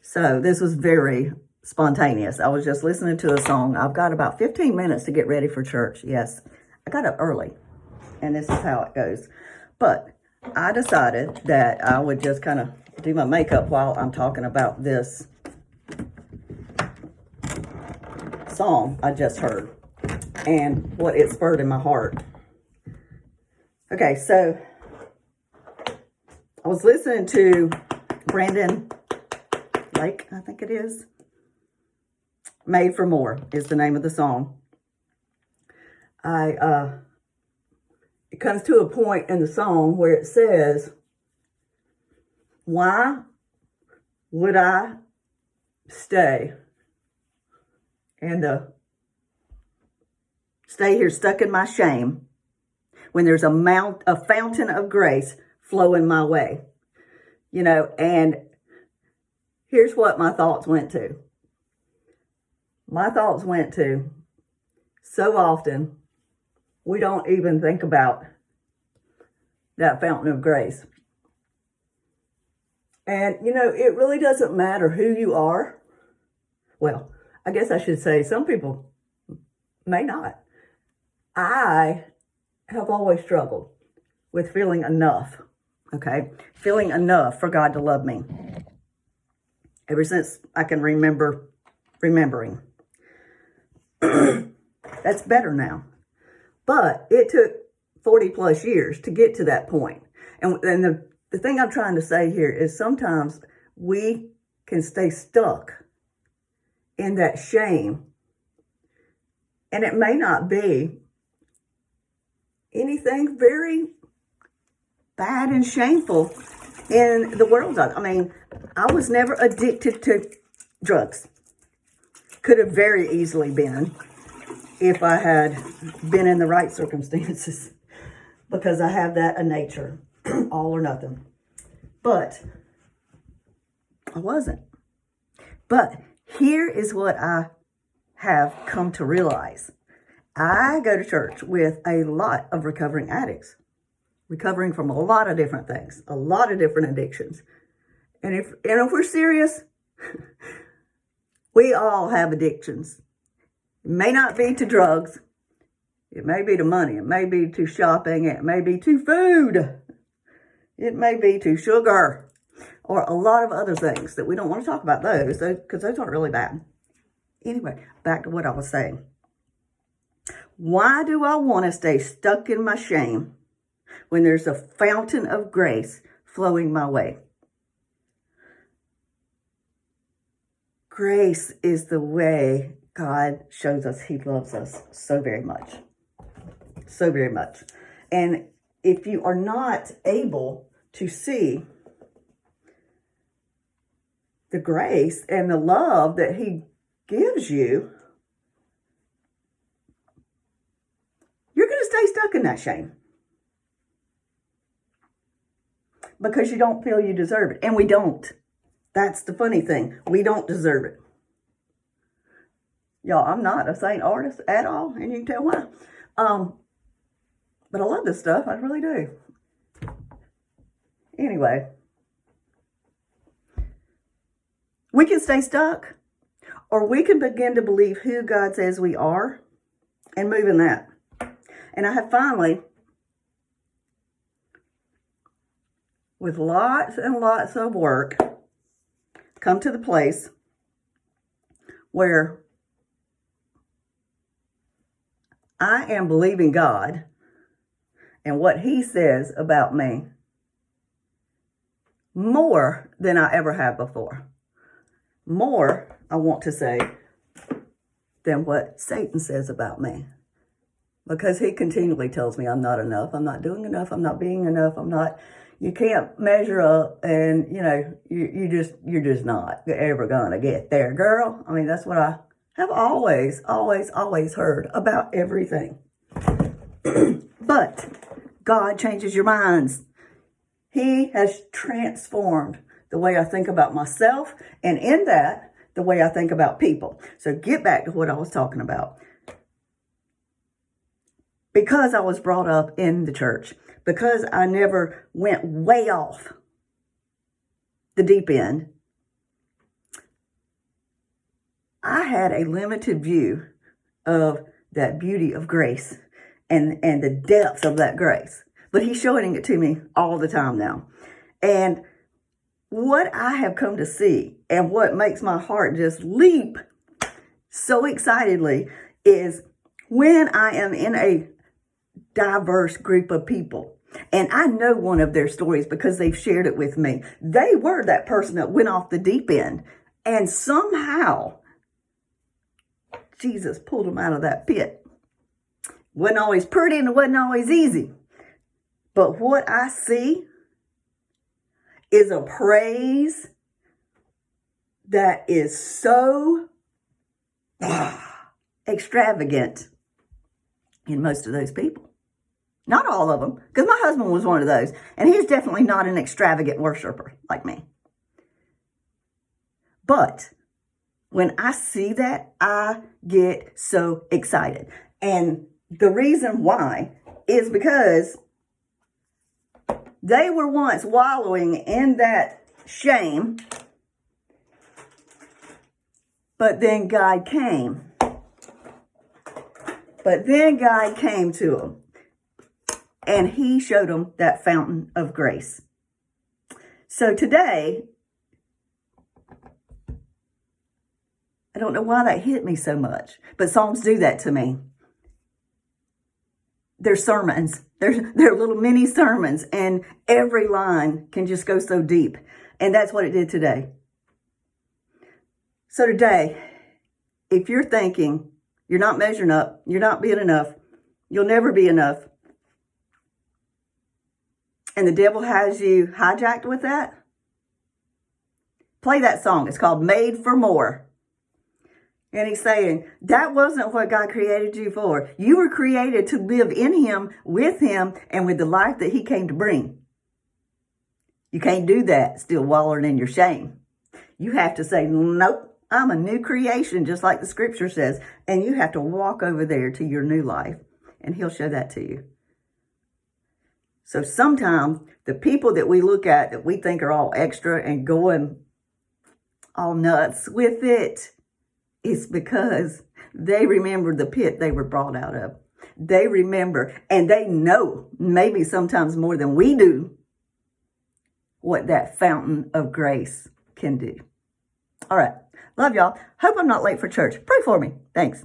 So this was very spontaneous. I was just listening to a song. I've got about 15 minutes to get ready for church. Yes, I got up early, and this is how it goes. But I decided that I would just kind of do my makeup while I'm talking about this song I just heard and what it spurred in my heart. Okay, so I was listening to Brandon Lake, I think it is. Made for More is the name of the song. It comes to a point in the song where it says, why would I stay and stay here stuck in my shame when there's a fountain of grace flowing my way? You know, and here's what my thoughts went to. My thoughts went to, so often, we don't even think about that fountain of grace. And, you know, it really doesn't matter who you are. Well, I guess I should say some people may not. I have always struggled with feeling enough, okay? Feeling enough for God to love me. Ever since I can remembering. That's better now. But it took 40 plus years to get to that point. And the thing I'm trying to say here is sometimes we can stay stuck in that shame. And it may not be anything very bad and shameful in the world. I mean, I was never addicted to drugs. Could have very easily been if I had been in the right circumstances, because I have that a nature, all or nothing. But I wasn't. But here is what I have come to realize. I go to church with a lot of recovering addicts, recovering from a lot of different things, a lot of different addictions. And if we're serious, we all have addictions. It may not be to drugs. It may be to money. It may be to shopping. It may be to food. It may be to sugar or a lot of other things that we don't want to talk about those because those aren't really bad. Anyway, back to what I was saying. Why do I want to stay stuck in my shame when there's a fountain of grace flowing my way? Grace is the way God shows us He loves us so very much. So very much. And if you are not able to see the grace and the love that He gives you, you're going to stay stuck in that shame. Because you don't feel you deserve it. And we don't. That's the funny thing. We don't deserve it. Y'all, I'm not a saint artist at all, and you can tell why. But I love this stuff. I really do. Anyway, we can stay stuck, or we can begin to believe who God says we are and move in that. And I have finally, with lots and lots of work, come to the place where I am believing God and what He says about me more than I ever have before. More, I want to say, than what Satan says about me. Because he continually tells me I'm not enough, I'm not doing enough, I'm not being enough, you can't measure up, and you're just not ever gonna get there, girl. I mean, that's what I have always heard about everything. But God changes your minds. He has transformed the way I think about myself, and in that, the way I think about people. So get back to what I was talking about. Because I was brought up in the church, because I never went way off the deep end, I had a limited view of that beauty of grace and the depths of that grace. But he's showing it to me all the time now. And what I have come to see and what makes my heart just leap so excitedly is when I am in a diverse group of people. And I know one of their stories because they've shared it with me. They were that person that went off the deep end. And somehow, Jesus pulled them out of that pit. Wasn't always pretty and it wasn't always easy. But what I see is a praise that is so extravagant in most of those people. Not all of them, because my husband was one of those. And he's definitely not an extravagant worshiper like me. But when I see that, I get so excited. And the reason why is because they were once wallowing in that shame, but then God came. But then God came to them, and he showed them that fountain of grace. So today, I don't know why that hit me so much, but Psalms do that to me. They're sermons. They're little mini sermons, and every line can just go so deep. And that's what it did today. So today, if you're thinking you're not measuring up, you're not being enough, you'll never be enough, and the devil has you hijacked with that, play that song. It's called Made for More. And he's saying, that wasn't what God created you for. You were created to live in him, with him, and with the life that he came to bring. You can't do that still wallowing in your shame. You have to say, nope, I'm a new creation, just like the scripture says. And you have to walk over there to your new life, and he'll show that to you. So sometimes the people that we look at that we think are all extra and going all nuts with it, it's because they remember the pit they were brought out of. They remember, and they know, maybe sometimes more than we do, what that fountain of grace can do. All right. Love y'all. Hope I'm not late for church. Pray for me. Thanks.